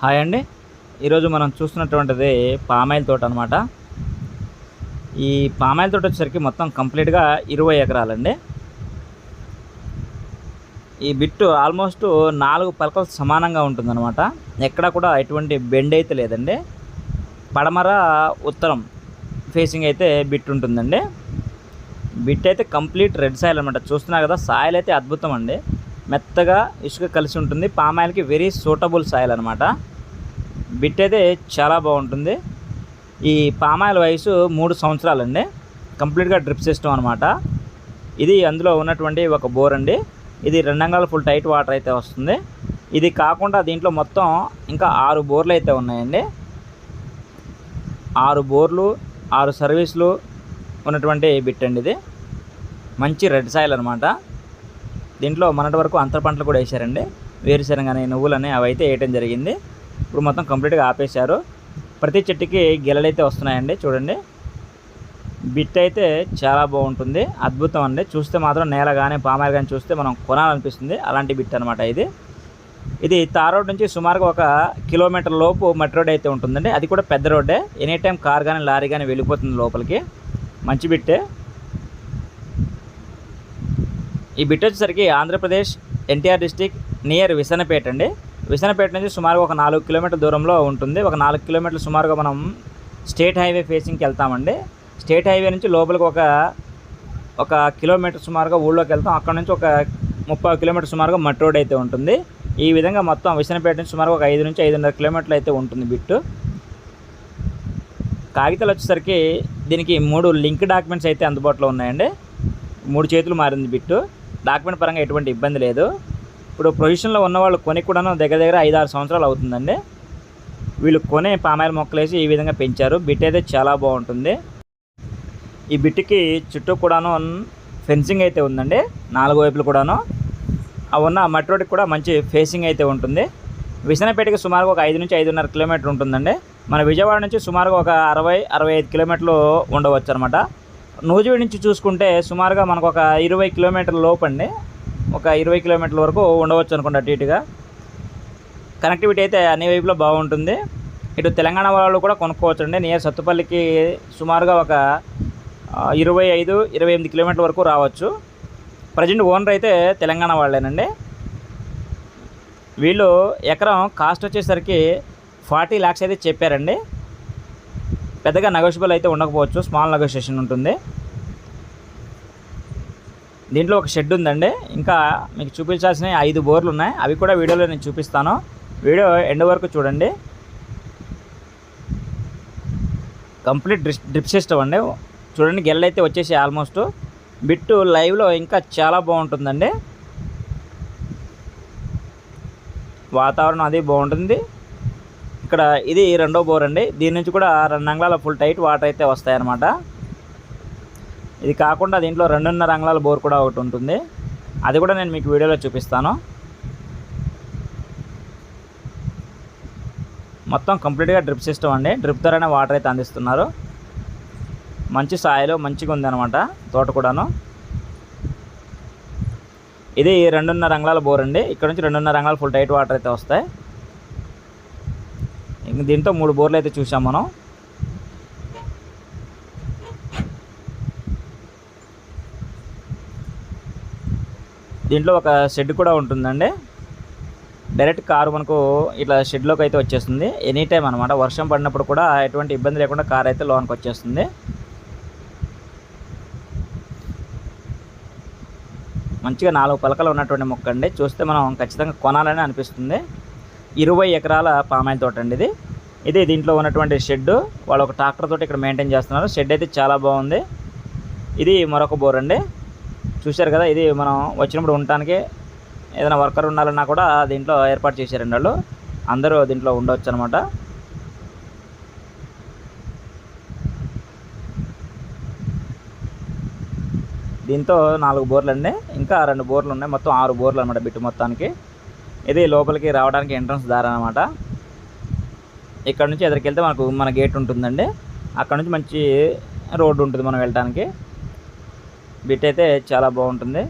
Hi అండి. ఈరోజు మనం చూస్తున్నటువంటిది పామాయిల్ తోట అనమాట. ఈ పామాయిల్ తోట వచ్చేసరికి మొత్తం కంప్లీట్గా 20 ఎకరాలండి. ఈ బిట్టు ఆల్మోస్ట్ 4 పలకలు సమానంగా ఉంటుందన్నమాట. ఎక్కడ కూడా ఎటువంటి బెండ్ అయితే లేదండి. పడమర ఉత్తరం ఫేసింగ్ అయితే బిట్ ఉంటుందండి. బిట్ అయితే కంప్లీట్ రెడ్ సాయిల్ అనమాట. చూస్తున్నారు కదా, సాయిల్ అయితే అద్భుతం అండి. మెత్తగా ఇసుక కలిసి ఉంటుంది. పామాయిల్కి వెరీ సూటబుల్ సాయిల్ అనమాట. బిట్ అయితే చాలా బాగుంటుంది. ఈ పామాయిల్ వయసు 3 సంవత్సరాలండి. కంప్లీట్గా డ్రిప్ సిస్టమ్ అనమాట. ఇది అందులో ఉన్నటువంటి ఒక బోర్ అండి. ఇది 2 అంగుళాల ఫుల్ టైట్ వాటర్ అయితే వస్తుంది. ఇది కాకుండా దీంట్లో మొత్తం ఇంకా 6 బోర్లు అయితే ఉన్నాయండి. 6 బోర్లు 6 సర్వీసులు ఉన్నటువంటి బిట్ అండి. ఇది మంచి రెడ్ సాయిల్ అనమాట. దీంట్లో మొన్నటి వరకు అంతర పంటలు కూడా వేసారండి. వేరుశనగని, నువ్వులని అవి అయితే వేయటం జరిగింది. ఇప్పుడు మొత్తం కంప్లీట్గా ఆపేశారు. ప్రతి చెట్టుకి గెలలైతే వస్తున్నాయండి. చూడండి, బిట్ అయితే చాలా బాగుంటుంది, అద్భుతం అండి. చూస్తే మాత్రం నేల కానీ పామాయిల్ కానీ చూస్తే మనం కొనాలనిపిస్తుంది. అలాంటి బిట్ అనమాట ఇది. ఇది తార్ రోడ్ నుంచి సుమారుగా 1 కిలోమీటర్ లోపు మట్టి రోడ్ అయితే ఉంటుందండి. అది కూడా పెద్ద రోడ్డే. ఎనీ టైం కార్ కానీ లారీ కానీ వెళ్ళిపోతుంది లోపలికి. మంచి బిట్టే. ఈ బిట్ వచ్చేసరికి ఆంధ్రప్రదేశ్ ఎన్టీఆర్ డిస్టిక్ నియర్ విసనపేట అండి. విసనపేట నుంచి సుమారుగా 1 4 కిలోమీటర్ల దూరంలో ఉంటుంది. 1 4 కిలోమీటర్లు సుమారుగా మనం స్టేట్ హైవే ఫేసింగ్కి వెళ్తామండి. స్టేట్ హైవే నుంచి లోపలికి ఒక కిలోమీటర్ సుమారుగా ఊళ్ళోకి వెళ్తాం. అక్కడ నుంచి ఒక 30 కిలోమీటర్ సుమారుగా మట్టి రోడ్ అయితే ఉంటుంది. ఈ విధంగా మొత్తం విసనపేట నుంచి సుమారుగా ఒక 5 నుంచి 5.5 కిలోమీటర్లు అయితే ఉంటుంది బిట్టు. కాగితాలు వచ్చేసరికి దీనికి 3 లింక్ డాక్యుమెంట్స్ అయితే అందుబాటులో ఉన్నాయండి. 3 చేతులు మారింది బిట్టు. డాక్యుమెంట్ పరంగా ఎటువంటి ఇబ్బంది లేదు. ఇప్పుడు పొజిషన్లో ఉన్నవాళ్ళు కొని కూడాను దగ్గర 5-6 సంవత్సరాలు అవుతుందండి. వీళ్ళు కొనే పామాయిల్ మొక్కలు వేసి ఈ విధంగా పెంచారు. బిట్ అయితే చాలా బాగుంటుంది. ఈ బిట్కి చుట్టూ కూడాను ఫెన్సింగ్ అయితే ఉందండి. 4 వైపులు కూడాను. ఆ ఉన్న మట్టి రోడ్కి కూడా మంచి ఫేసింగ్ అయితే ఉంటుంది. విసనపేటకి సుమారుగా ఒక 5 నుంచి 5.5 కిలోమీటర్ ఉంటుందండి. మన విజయవాడ నుంచి సుమారుగా ఒక 60-65 కిలోమీటర్లు ఉండవచ్చు అనమాట. నూజివీడు నుంచి చూసుకుంటే సుమారుగా మనకు ఒక 20 కిలోమీటర్ల లోపు అండి. ఒక 20 కిలోమీటర్ల వరకు ఉండవచ్చు అనుకోండి అటు ఇటుగా. కనెక్టివిటీ అయితే అన్ని వైపులో బాగుంటుంది. ఇటు తెలంగాణ వాళ్ళు కూడా కొనుక్కోవచ్చు అండి. నియర్ సత్తుపల్లికి సుమారుగా ఒక 25-28 కిలోమీటర్ల వరకు రావచ్చు. ప్రజెంట్ ఓనర్ అయితే తెలంగాణ వాళ్ళేనండి. వీళ్ళు ఎకరం కాస్ట్ వచ్చేసరికి 40 lakhs అయితే చెప్పారండి. పెద్దగా నెగోషియబుల్ అయితే ఉండకపోవచ్చు, స్మాల్ నెగోషియేషన్ ఉంటుంది. దీంట్లో ఒక షెడ్ ఉందండి. ఇంకా మీకు చూపించాల్సిన 5 బోర్లు ఉన్నాయి. అవి కూడా వీడియోలో నేను చూపిస్తాను. వీడియో ఎండ్ వరకు చూడండి. కంప్లీట్ డ్రిప్ సిస్టమ్ అండి. చూడండి, గెల్ల అయితే వచ్చేసి ఆల్మోస్ట్. బిట్టు లైవ్లో ఇంకా చాలా బాగుంటుందండి. వాతావరణం అది బాగుంటుంది. ఇక్కడ ఇది 2వ బోర్ అండి. దీని నుంచి కూడా 2 అంగుళాల ఫుల్ టైట్ వాటర్ అయితే వస్తాయన్నమాట. ఇది కాకుండా దీంట్లో 2.5 అంగుళాల బోర్ కూడా ఒకటి ఉంటుంది. అది కూడా నేను మీకు వీడియోలో చూపిస్తాను. మొత్తం కంప్లీట్గా డ్రిప్ సిస్టమ్ అండి. డ్రిప్ ద్వారానే వాటర్ అయితే అందిస్తున్నారు. మంచి సాయిలు మంచిగా ఉందన్నమాట తోట కూడాను. ఇది 2.5 అంగుళాల బోర్ అండి. ఇక్కడ నుంచి 2.5 అంగుళాల ఫుల్ టైట్ వాటర్ అయితే వస్తాయి. ఇంక దీంతో 3 బోర్లు అయితే చూసాం మనం. దీంట్లో ఒక షెడ్ కూడా ఉంటుందండి. డైరెక్ట్ కారు మనకు ఇట్లా షెడ్లోకి అయితే వచ్చేస్తుంది ఎనీ టైం అనమాట. వర్షం పడినప్పుడు కూడా ఎటువంటి ఇబ్బంది లేకుండా కార్ అయితే లోనికి వచ్చేస్తుంది. మంచిగా 4 పలకలు ఉన్నటువంటి మొక్క అండి. చూస్తే మనం ఖచ్చితంగా కొనాలని అనిపిస్తుంది. 20 ఎకరాల పామాయిల్ తోట అండి ఇది. దీంట్లో ఉన్నటువంటి షెడ్ వాళ్ళు ఒక ట్రాక్టర్ తోటి ఇక్కడ మెయింటైన్ చేస్తున్నారు. షెడ్ అయితే చాలా బాగుంది. ఇది మరొక బోర్ అండి. చూశారు కదా, ఇది మనం వచ్చినప్పుడు ఉండటానికి ఏదైనా వర్కర్ ఉండాలన్నా కూడా దీంట్లో ఏర్పాటు చేశారండి వాళ్ళు. అందరూ దీంట్లో ఉండవచ్చు అనమాట. దీంతో 4 బోర్లు అండి. ఇంకా 2 బోర్లు ఉన్నాయి. మొత్తం 6 బోర్లు అనమాట బిట్టు మొత్తానికి. ఇది లోపలికి రావడానికి ఎంట్రన్స్ దారి అనమాట. ఇక్కడ నుంచి ఎదురుకి వెళ్తే మన గేట్ ఉంటుందండి. అక్కడ నుంచి మంచి రోడ్డు ఉంటుంది మనం వెళ్ళడానికి. బిట్ అయితే చాలా బాగుంటుంది.